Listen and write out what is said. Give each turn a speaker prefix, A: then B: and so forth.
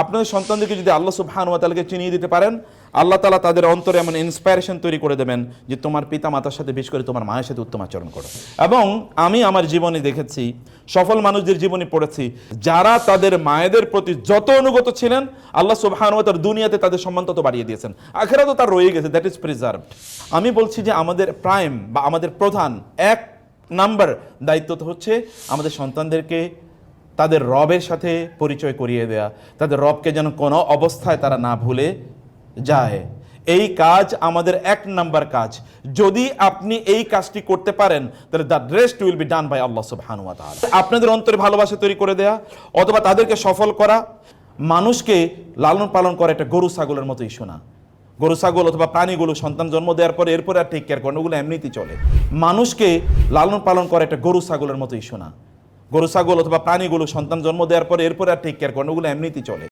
A: আপনাদের সন্তানদেরকে যদি আল্লাহ সুবহানাহু ওয়া তাআলাকে চিনিয়ে দিতে পারেন, আল্লাহ তাআলা তাদের অন্তরে এমন ইন্সপায়ারেশন তৈরি করে দেবেন যে তোমার পিতা মাতার সাথে, বিশেষ করে তোমার মায়ের সাথে উত্তম আচরণ করো। এবং আমি আমার জীবনে দেখেছি, সফল মানুষদের জীবনে পড়েছি, যারা তাদের মায়েদের প্রতি যত অনুগত ছিলেন, আল্লাহ সুবহানাহু ওয়া তাআলা দুনিয়াতে তাদের সম্মান তত বাড়িয়ে দিয়েছেন, আখিরাতেও তার রয়ে গেছে, দ্যাট ইজ প্রিজার্ভড। আমি বলছি যে আমাদের প্রাইম বা আমাদের প্রধান এক নাম্বার দায়িত্ব তো হচ্ছে আমাদের সন্তানদেরকে তাদের রবের সাথে পরিচয় করিয়ে দেয়া, তাদের রবকে যেন কোনো অবস্থায় তারা না ভুলে যায়। এই কাজ আমাদের এক নাম্বার কাজ। যদি আপনি এই কাজটি করতে পারেন, তাহলে the rest will be done by আল্লাহ সুবহানাহু ওয়া তাআলা। আপনাদের অন্তরে ভালোবাসা তৈরি করে দেয়া অথবা তাদেরকে সফল করা, মানুষকে লালন পালন করা একটা গরু ছাগলের মতো ইস্যু না। গরু ছাগল অথবা প্রাণীগুলো সন্তান জন্ম দেওয়ার পরে এরপরে আর টেক কেয়ার করেন, ওগুলো এমনিতেই চলে। মানুষকে লালন পালন করা একটা গরু ছাগলের মতো ইস্যু না। গরু ছাগল অথবা প্রাণীগুলো সন্তান জন্ম দেওয়ার পরে এরপরে আর টেক কেয়ার করেন, ওগুলো এমনিতেই চলে।